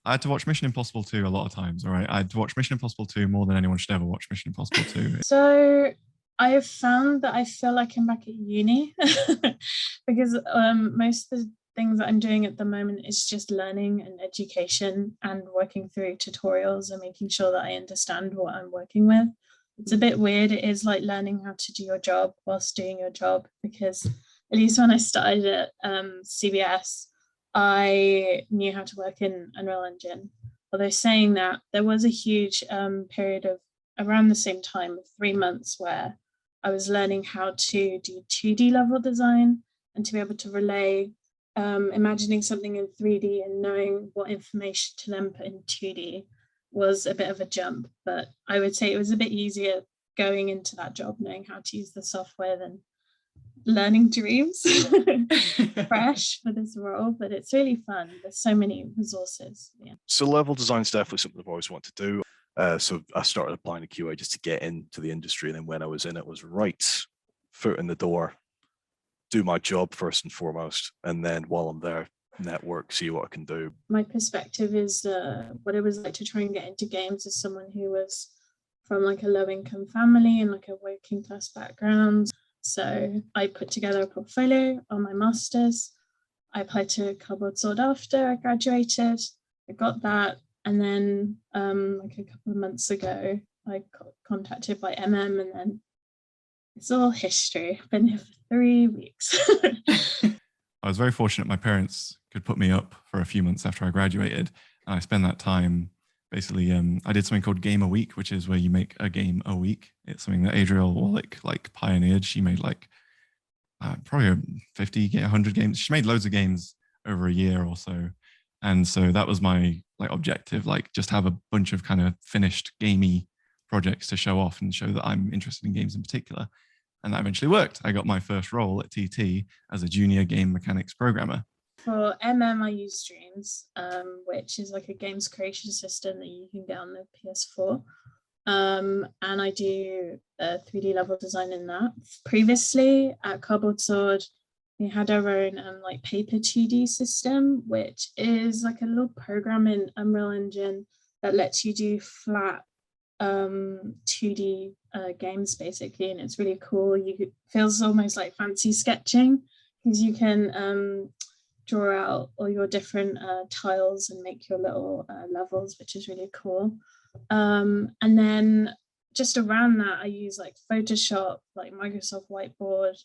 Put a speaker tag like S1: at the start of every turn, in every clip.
S1: I had to watch Mission Impossible 2 a lot of times. All right, I had to watch Mission Impossible 2 more than anyone should ever watch Mission Impossible 2.
S2: So I have found that I feel like I'm back at uni because most of the things that I'm doing at the moment is just learning and education and working through tutorials and making sure that I understand what I'm working with. It's a bit weird. It is like learning how to do your job whilst doing your job, because at least when I started at CBS, I knew how to work in Unreal Engine. Although saying that, there was a huge period of around the same time of 3 months where I was learning how to do 2D level design and to be able to relay imagining something in 3D and knowing what information to then put in 2D was a bit of a jump. But I would say it was a bit easier going into that job knowing how to use the software than learning dreams fresh for this role. But it's really fun. There's so many resources. Yeah.
S3: So level design is definitely something I've always wanted to do. So I started applying to QA just to get into the industry. And then when I was in, it was right foot in the door, do my job first and foremost. And then while I'm there, network, see what I can do.
S2: My perspective is what it was like to try and get into games as someone who was from like a low income family and like a working class background. So I put together a portfolio on my master's. I applied to Cardboard Sword after I graduated. I got that. And then like a couple of months ago, I got contacted by MM, and then it's all history. I've been here for 3 weeks.
S1: I was very fortunate my parents could put me up for a few months after I graduated. And I spent that time basically, I did something called Game a Week, which is where you make a game a week. It's something that Adriel Wallach like pioneered. She made like probably 50, 100 games. She made loads of games over a year or so. And so that was my like objective, like just have a bunch of kind of finished gamey projects to show off and show that I'm interested in games in particular. And that eventually worked. I got my first role at TT as a junior game mechanics programmer.
S2: For MM, I use Streams, which is like a games creation system that you can get on the PS4. And I do 3D level design in that. Previously at Cardboard Sword, we had our own like paper 2D system, which is like a little program in Unreal Engine that lets you do flat 2D games basically, and it's really cool. It feels almost like fancy sketching because you can draw out all your different tiles and make your little levels, which is really cool. And then just around that, I use like Photoshop, like Microsoft Whiteboard,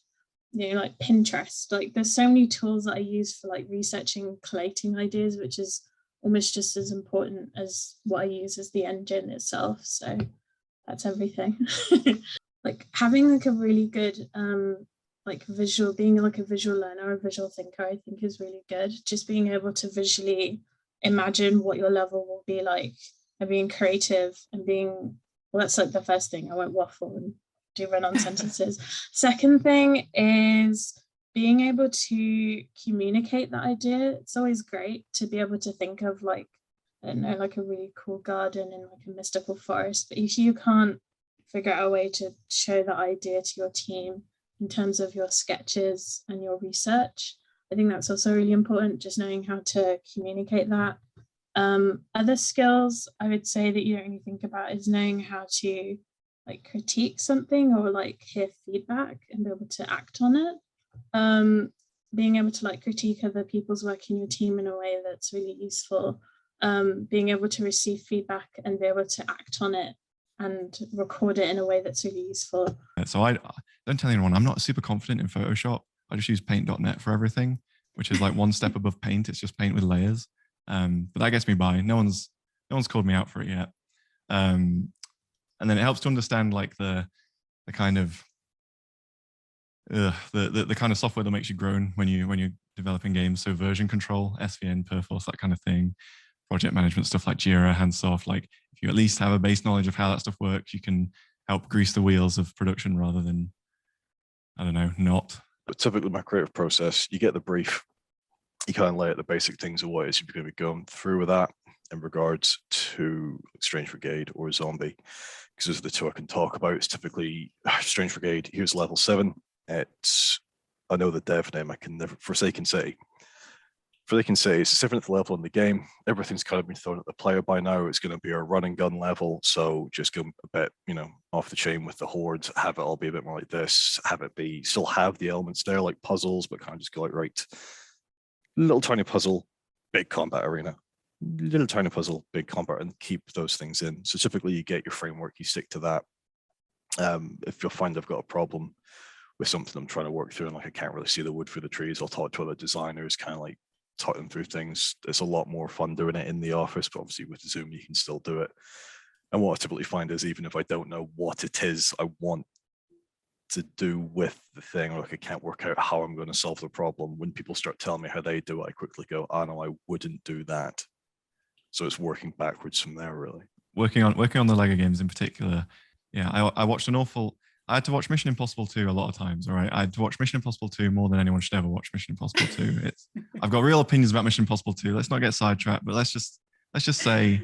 S2: like Pinterest. Like there's so many tools that I use for like researching, collating ideas, which is almost just as important as what I use as the engine itself. So that's everything. Like having like a really good like visual, being like a visual learner, a visual thinker, I think is really good. Just being able to visually imagine what your level will be like and being creative and being, well, that's like the first thing. I won't waffle and do run-on sentences. Second thing is being able to communicate that idea. It's always great to be able to think of like, I don't know, like a really cool garden in like a mystical forest. But if you can't figure out a way to show that idea to your team in terms of your sketches and your research, I think that's also really important, just knowing how to communicate that. Other skills I would say that you don't really think about is knowing how to like critique something or like hear feedback and be able to act on it. Being able to like critique other people's work in your team in a way that's really useful. Being able to receive feedback and be able to act on it and record it in a way that's really useful.
S1: So I don't tell anyone, I'm not super confident in Photoshop. I just use paint.net for everything, which is like one step above paint. It's just paint with layers. But that gets me by. No one's called me out for it yet. And then it helps to understand like the kind of the kind of software that makes you groan when you're developing games. So version control, SVN, Perforce, that kind of thing. Project management stuff like Jira, Handsoft. Like if you at least have a base knowledge of how that stuff works, you can help grease the wheels of production rather than, I don't know, not.
S3: But typically my creative process, you get the brief, you kind of lay out the basic things of what it is you're going to be going through with that in regards to Strange Brigade or Zombie, because those are the two I can talk about. It's typically Strange Brigade, here's level 7. It's, I know the dev name, I can never, Forsaken City. For they can say it's the 7th level in the game. Everything's kind of been thrown at the player by now. It's going to be a run and gun level. So just go a bit, off the chain with the horde, have it all be a bit more like this, have it be, still have the elements there like puzzles, but kind of just go like, right, little tiny puzzle, big combat arena, little tiny puzzle, big combat, and keep those things in. So typically you get your framework, you stick to that. If you'll find I've got a problem with something I'm trying to work through and like I can't really see the wood through the trees, I'll talk to other designers, kind of like talk them through things. It's a lot more fun doing it in the office, but obviously with Zoom you can still do it. And what I typically find is even if I don't know what it is I want to do with the thing, or like I can't work out how I'm going to solve the problem, when people start telling me how they do it, I quickly go, oh no, I wouldn't do that. So it's working backwards from there, really.
S1: Working on the Lego games in particular, yeah, I watched I had to watch Mission Impossible 2 a lot of times. All right, I had to watch Mission Impossible 2 more than anyone should ever watch Mission Impossible 2. I've got real opinions about Mission Impossible 2. Let's not get sidetracked, but let's just say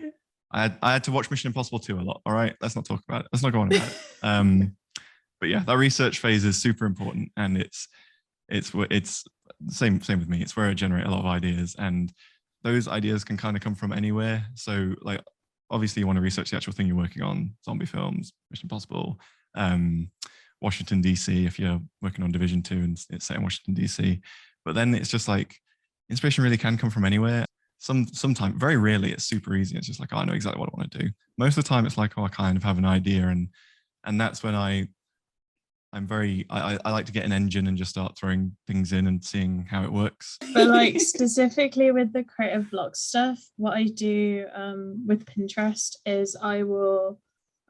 S1: I had to watch Mission Impossible 2 a lot. All right, let's not talk about it. Let's not go on about it. But yeah, that research phase is super important, and it's same with me. It's where I generate a lot of ideas, and those ideas can kind of come from anywhere. So like, obviously you want to research the actual thing you're working on, zombie films, Mission Impossible, Washington, DC, if you're working on Division 2 and it's set in Washington, DC. But then it's just like, inspiration really can come from anywhere. Sometimes, very rarely, it's super easy. It's just like, oh, I know exactly what I want to do. Most of the time it's like, oh, I kind of have an idea, and that's when I like to get an engine and just start throwing things in and seeing how it works.
S2: But like specifically with the creative block stuff, what I do with Pinterest is I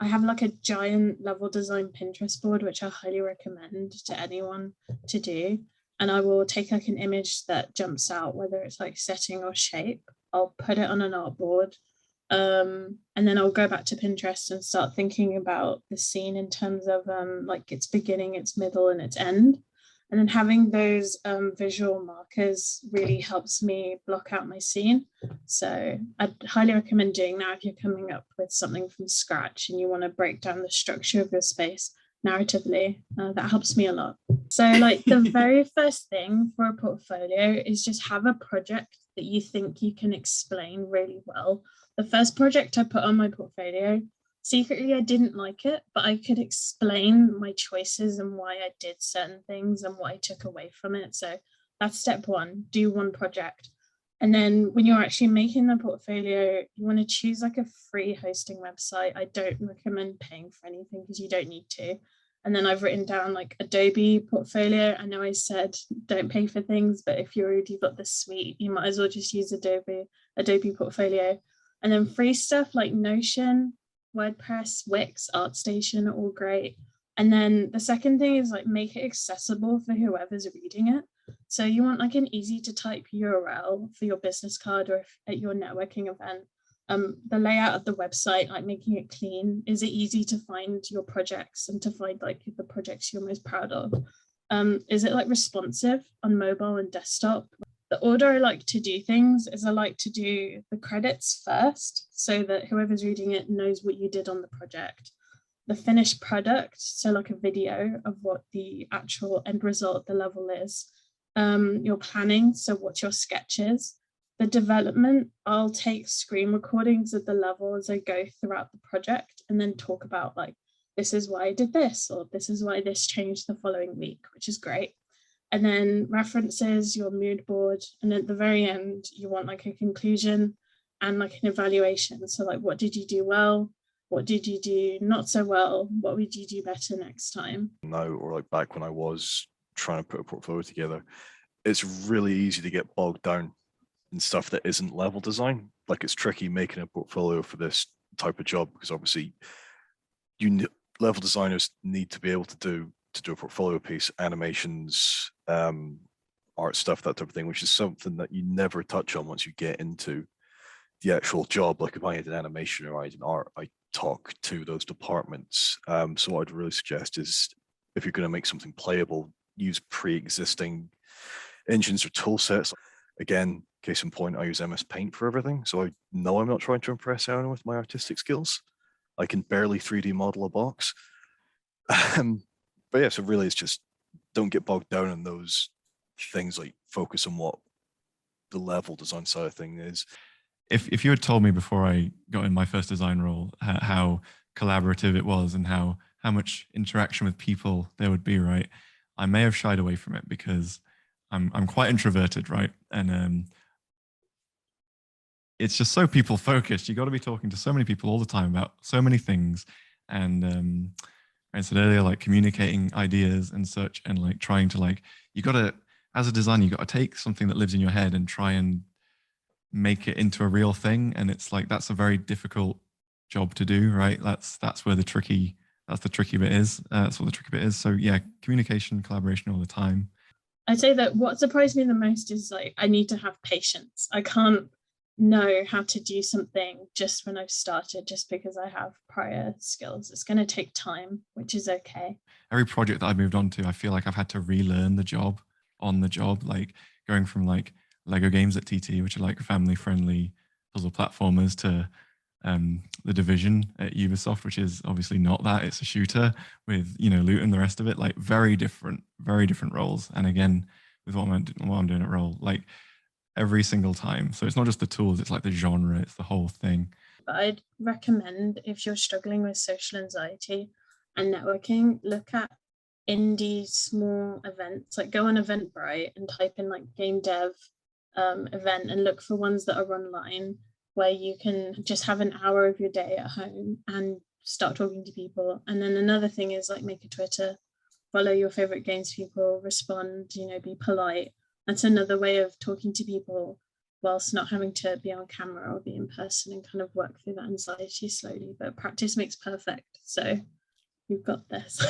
S2: have like a giant level design Pinterest board, which I highly recommend to anyone to do. And I will take like an image that jumps out, whether it's like setting or shape. I'll put it on an artboard. And then I'll go back to Pinterest and start thinking about the scene in terms of like its beginning, its middle, and its end. And then having those visual markers really helps me block out my scene. So I'd highly recommend doing that if you're coming up with something from scratch and you want to break down the structure of your space narratively. That helps me a lot. So like the very first thing for a portfolio is just have a project that you think you can explain really well. The first project I put on my portfolio, secretly I didn't like it, but I could explain my choices and why I did certain things and what I took away from it. So that's step one, do one project. And then when you're actually making the portfolio, you want to choose like a free hosting website. I don't recommend paying for anything because you don't need to. And then I've written down like Adobe portfolio. I know I said don't pay for things, but if you already got the suite, you might as well just use Adobe portfolio. And then free stuff like Notion, WordPress, Wix, ArtStation are all great. And then the second thing is like make it accessible for whoever's reading it. So you want like an easy to type URL for your business card or at your networking event. The layout of the website, like making it clean. Is it easy to find your projects and to find like the projects you're most proud of? Is it like responsive on mobile and desktop? The order I like to do things is I like to do the credits first so that whoever's reading it knows what you did on the project. The finished product, so like a video of what the actual end result of the level is. Your planning, so what's your sketches. The development, I'll take screen recordings of the level as I go throughout the project and then talk about like, this is why I did this, or this is why this changed the following week, which is great. And then references, your mood board. And at the very end, you want like a conclusion and like an evaluation. So like, what did you do well? What did you do not so well? What would you do better next time?
S3: Now, or like back when I was trying to put a portfolio together, it's really easy to get bogged down in stuff that isn't level design. Like it's tricky making a portfolio for this type of job because obviously level designers need to be able to do a portfolio piece, animations, art stuff, that type of thing, which is something that you never touch on once you get into the actual job. Like if I had an animation or I had an art, I talk to those departments. So what I'd really suggest is if you're going to make something playable, use pre-existing engines or tool sets. Again, case in point, I use MS Paint for everything. So I know I'm not trying to impress Erin with my artistic skills. I can barely 3D model a box. But yeah, so really it's just don't get bogged down in those things, like focus on what the level design side of things is.
S1: If you had told me before I got in my first design role how collaborative it was and how much interaction with people there would be, right, I may have shied away from it because I'm quite introverted, right, and it's just so people focused. You got to be talking to so many people all the time about so many things, and I said earlier, like communicating ideas and such, and like trying to like, you got to, as a designer, you got to take something that lives in your head and try and make it into a real thing. And it's like, that's a very difficult job to do, right? That's where the tricky bit is. That's what the tricky bit is. So yeah, communication, collaboration all the time.
S2: I'd say that what surprised me the most is like, I need to have patience. I can't know how to do something just when I've started, just because I have prior skills. It's going to take time, which is okay.
S1: Every project that I've moved on to, I feel like I've had to relearn the job on the job, like going from like Lego games at TT, which are like family friendly puzzle platformers, to the Division at Ubisoft, which is obviously not that. It's a shooter with, you know, loot and the rest of it, like very different roles. And again, with what I'm doing at Roll, like every single time. So it's not just the tools, it's like the genre, it's the whole thing.
S2: But I'd recommend, if you're struggling with social anxiety and networking, look at indie small events. Like go on Eventbrite and type in like game dev event and look for ones that are online, where you can just have an hour of your day at home and start talking to people. And then another thing is like make a Twitter, follow your favorite games people, respond, you know, be polite. That's another way of talking to people whilst not having to be on camera or be in person, and kind of work through that anxiety slowly. But practice makes perfect. So you've got this.